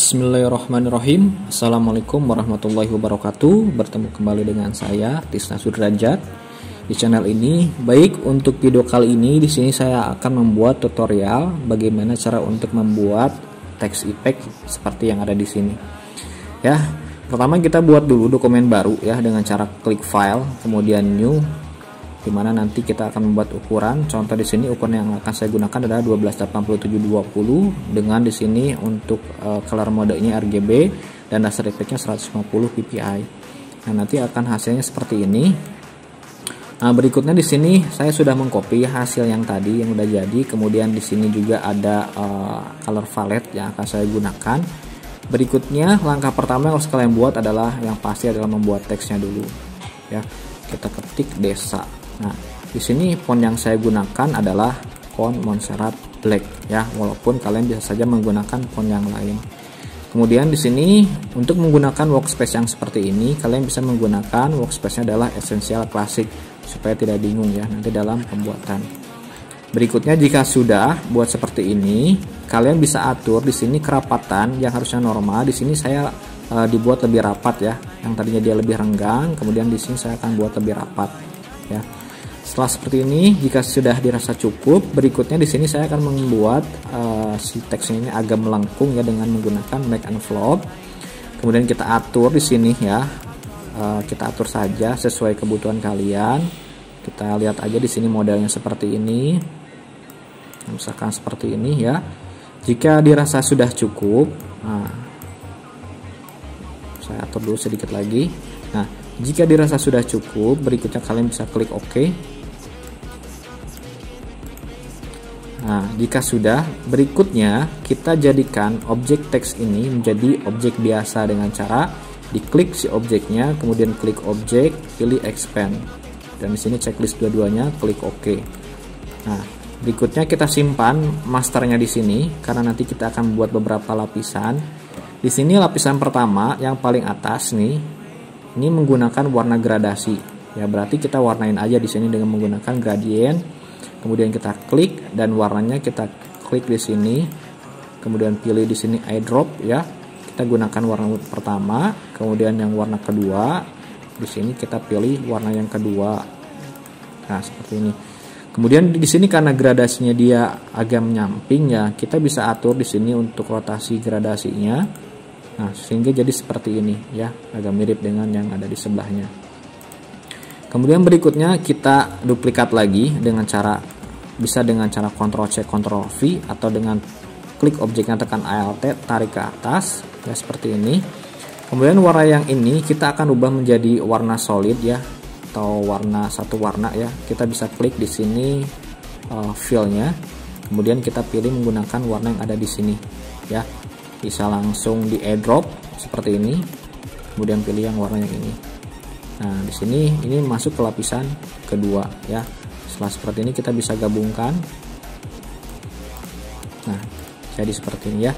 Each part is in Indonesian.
Bismillahirrahmanirrahim. Assalamualaikum warahmatullahi wabarakatuh. Bertemu kembali dengan saya Tisna Sudrajat di channel ini. Baik, untuk video kali ini di sini saya akan membuat tutorial bagaimana cara untuk membuat text effect seperti yang ada di sini. Ya, pertama kita buat dulu dokumen baru ya dengan cara klik file, kemudian new, dimana nanti kita akan membuat ukuran. Contoh di sini ukuran yang akan saya gunakan adalah 128720 dengan di sini untuk color modenya RGB dan dasar efeknya 150 ppi. Nah, nanti akan hasilnya seperti ini. Nah, berikutnya di sini saya sudah mengcopy hasil yang tadi yang udah jadi. Kemudian di sini juga ada color palette yang akan saya gunakan. Berikutnya langkah pertama yang harus kalian buat adalah yang pasti adalah membuat teksnya dulu. Ya, kita ketik desa. Nah, di sini font yang saya gunakan adalah font Montserrat Black ya, walaupun kalian bisa saja menggunakan font yang lain. Kemudian di sini untuk menggunakan workspace yang seperti ini, kalian bisa menggunakan workspace-nya adalah Essential Classic supaya tidak bingung ya nanti dalam pembuatan. Berikutnya jika sudah buat seperti ini, kalian bisa atur di sini kerapatan yang harusnya normal. Di sini saya dibuat lebih rapat ya. Yang tadinya dia lebih renggang, kemudian di sini saya akan buat lebih rapat ya. Setelah seperti ini, jika sudah dirasa cukup, berikutnya di sini saya akan membuat si teks ini agak melengkung ya dengan menggunakan make envelope. Kemudian kita atur di sini ya, kita atur saja sesuai kebutuhan kalian. Kita lihat aja di sini modelnya seperti ini, misalkan seperti ini ya. Jika dirasa sudah cukup, nah, saya atur dulu sedikit lagi. Nah, jika dirasa sudah cukup, berikutnya kalian bisa klik OK. Nah, jika sudah, berikutnya kita jadikan objek teks ini menjadi objek biasa dengan cara diklik si objeknya, kemudian klik objek, pilih expand. Dan di sini checklist dua-duanya, klik OK. Nah, berikutnya kita simpan masternya di sini karena nanti kita akan membuat beberapa lapisan. Di sini lapisan pertama yang paling atas nih, ini menggunakan warna gradasi. Ya, berarti kita warnain aja di sini dengan menggunakan gradient. Kemudian kita klik dan warnanya kita klik di sini. Kemudian pilih di sini eyedrop ya. Kita gunakan warna pertama, kemudian yang warna kedua. Di sini kita pilih warna yang kedua. Nah, seperti ini. Kemudian di sini karena gradasinya dia agak menyamping ya, kita bisa atur di sini untuk rotasi gradasinya. Nah, sehingga jadi seperti ini ya, agak mirip dengan yang ada di sebelahnya. Kemudian berikutnya kita duplikat lagi dengan cara Ctrl C Ctrl V atau dengan klik objeknya tekan Alt tarik ke atas ya seperti ini. Kemudian warna yang ini kita akan ubah menjadi warna solid ya, atau warna satu warna ya. Kita bisa klik di sini fill-nya. Kemudian kita pilih menggunakan warna yang ada di sini ya. Bisa langsung di airdrop seperti ini. Kemudian pilih yang warna yang ini. Nah, di sini ini masuk ke lapisan kedua ya. Setelah seperti ini kita bisa gabungkan. Nah, jadi seperti ini ya.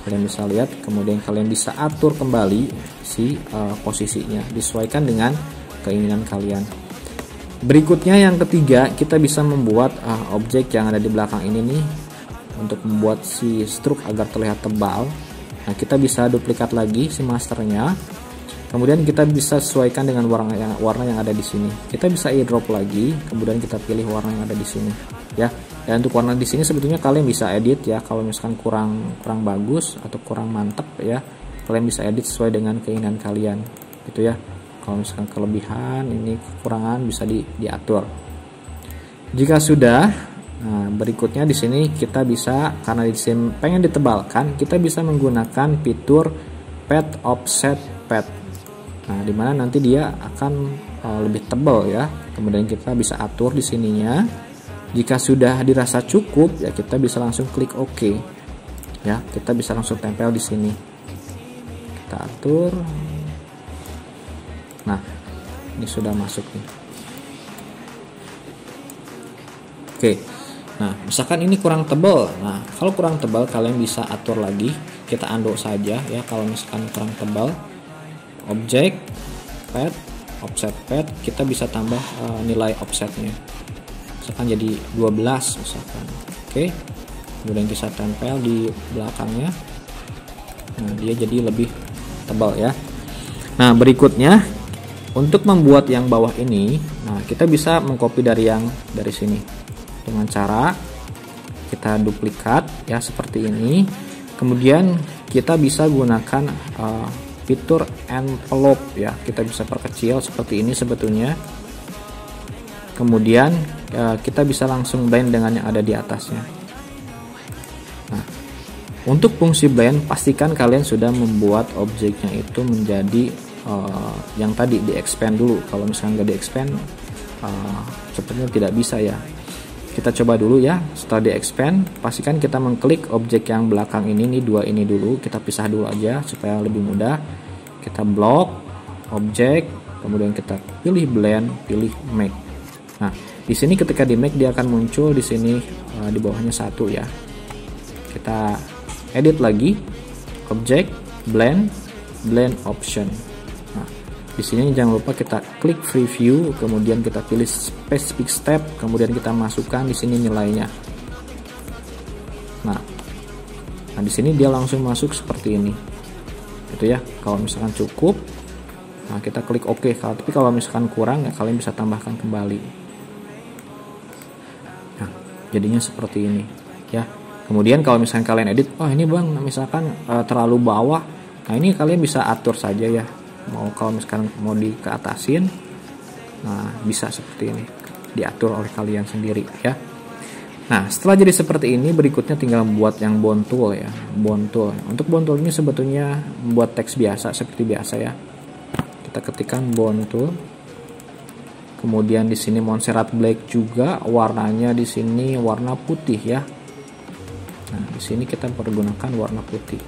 Kalian bisa lihat, kemudian kalian bisa atur kembali si posisinya, disesuaikan dengan keinginan kalian. Berikutnya yang ketiga, kita bisa membuat objek yang ada di belakang ini nih untuk membuat si struk agar terlihat tebal. Nah, kita bisa duplikat lagi si masternya. Kemudian kita bisa sesuaikan dengan warna yang ada di sini. Kita bisa eyedrop lagi, kemudian kita pilih warna yang ada di sini, ya. Dan untuk warna di sini sebetulnya kalian bisa edit ya. Kalau misalkan kurang bagus atau kurang mantap ya, kalian bisa edit sesuai dengan keinginan kalian, gitu ya. Kalau misalkan kelebihan, ini kekurangan bisa diatur. Jika sudah, nah berikutnya di sini kita bisa, karena di sini pengen ditebalkan, kita bisa menggunakan fitur pad offset pad. Nah, dimana nanti dia akan lebih tebal ya. Kemudian kita bisa atur di sininya. Jika sudah dirasa cukup ya, kita bisa langsung klik OK. Ya, kita bisa langsung tempel di sini. Kita atur. Nah, ini sudah masuk nih. Oke. Nah, misalkan ini kurang tebal. Nah, kalau kurang tebal kalian bisa atur lagi. Kita undo saja ya kalau misalkan kurang tebal. Objek pad offset pad, kita bisa tambah nilai offsetnya misalkan jadi 12 misalkan. Oke, kemudian kita tempel di belakangnya. Nah, dia jadi lebih tebal ya. Nah, berikutnya untuk membuat yang bawah ini, nah kita bisa mengcopy dari sini dengan cara kita duplikat ya seperti ini. Kemudian kita bisa gunakan fitur envelope ya, kita bisa perkecil seperti ini sebetulnya. Kemudian kita bisa langsung blend dengan yang ada di atasnya. Nah, untuk fungsi blend, pastikan kalian sudah membuat objeknya itu menjadi yang tadi di expand dulu. Kalau misalnya nggak di expand, sepertinya tidak bisa ya. Kita coba dulu ya. Setelah di expand, pastikan kita mengklik objek yang belakang ini nih, dua ini dulu. Kita pisah dulu aja supaya lebih mudah. Kita blok objek, kemudian kita pilih blend, pilih make. Nah, di sini ketika di make dia akan muncul di sini di bawahnya satu ya. Kita edit lagi, objek, blend option. Nah, di sini jangan lupa kita klik preview, kemudian kita pilih specific step, kemudian kita masukkan di sini nilainya. Nah, di sini dia langsung masuk seperti ini, gitu ya. Kalau misalkan cukup, nah kita klik OK. Tapi kalau misalkan kurang, ya kalian bisa tambahkan kembali. Nah, jadinya seperti ini ya. Kemudian kalau misalkan kalian edit, oh ini bang misalkan terlalu bawah, nah ini kalian bisa atur saja ya. Kalau misalkan mau di keatasin, nah bisa seperti ini, diatur oleh kalian sendiri ya. Nah, setelah jadi seperti ini, berikutnya tinggal membuat yang bone tool ya. Bone tool. Untuk bone tool ini sebetulnya membuat teks biasa seperti biasa ya. Kita ketikkan bone tool. Kemudian di sini Montserrat Black juga, warnanya di sini warna putih ya. Nah, di sini kita pergunakan warna putih.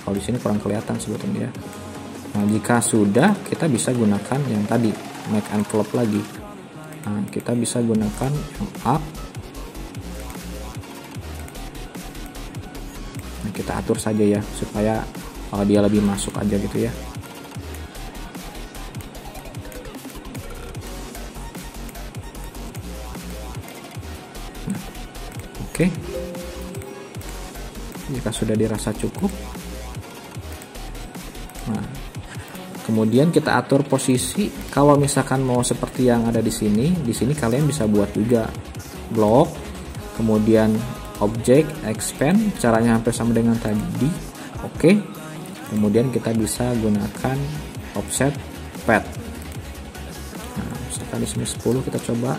Kalau di sini kurang kelihatan sebetulnya ya. Nah, jika sudah, kita bisa gunakan yang tadi, make envelope lagi. Nah, kita bisa gunakan yang up. Nah, kita atur saja ya, supaya dia lebih masuk aja gitu ya. Nah, oke. Jika sudah dirasa cukup, nah kemudian kita atur posisi. Kalau misalkan mau seperti yang ada di sini kalian bisa buat juga blok, kemudian objek, expand, caranya hampir sama dengan tadi. Oke. Kemudian kita bisa gunakan offset pad. Nah, misalkan di sini 10 kita coba.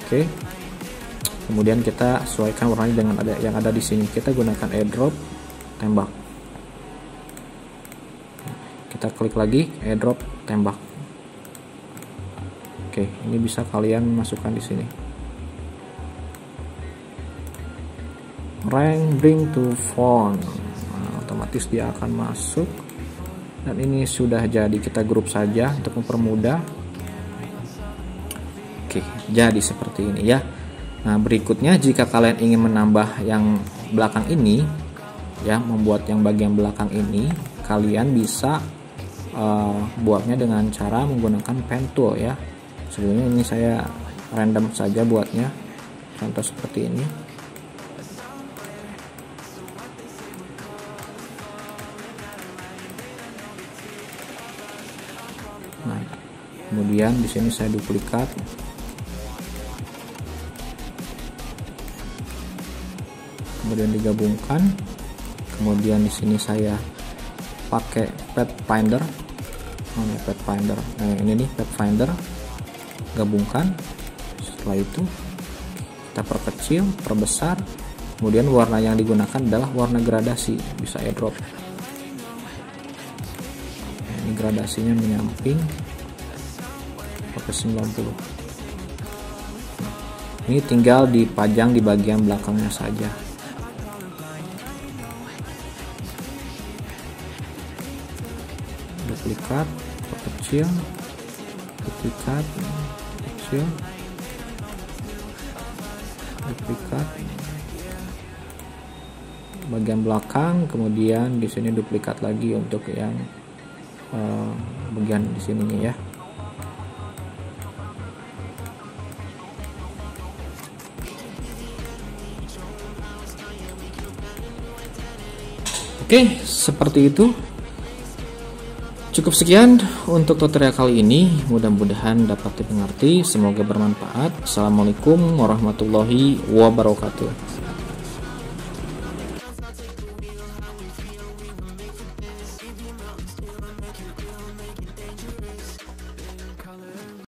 Oke. Kemudian kita sesuaikan warnanya dengan yang ada di sini. Kita gunakan airdrop, tembak. Kita klik lagi, airdrop, tembak. Oke, ini bisa kalian masukkan di sini. Rank bring to font. Nah, otomatis dia akan masuk. Dan ini sudah jadi, kita grup saja untuk mempermudah. Oke, jadi seperti ini ya. Nah, berikutnya jika kalian ingin menambah yang belakang ini ya, membuat yang bagian belakang ini, kalian bisa buatnya dengan cara menggunakan pen tool ya. Sebelumnya ini saya random saja buatnya, contoh seperti ini. Nah, kemudian di sini saya duplikat. Kemudian digabungkan. Kemudian di sini saya pakai Pathfinder. Pathfinder. Nah, ini nih Pathfinder. Gabungkan. Setelah itu kita perkecil, perbesar. Kemudian warna yang digunakan adalah warna gradasi, bisa airdrop. Nah, ini gradasinya menyamping pakai 90. Nah, ini tinggal dipajang di bagian belakangnya saja. Duplikat, kecil, duplikat, kecil, duplikat, bagian belakang, kemudian di sini duplikat lagi untuk yang bagian di sininya ya. Oke, seperti itu. Cukup sekian untuk tutorial kali ini, mudah-mudahan dapat dimengerti, semoga bermanfaat. Assalamualaikum warahmatullahi wabarakatuh.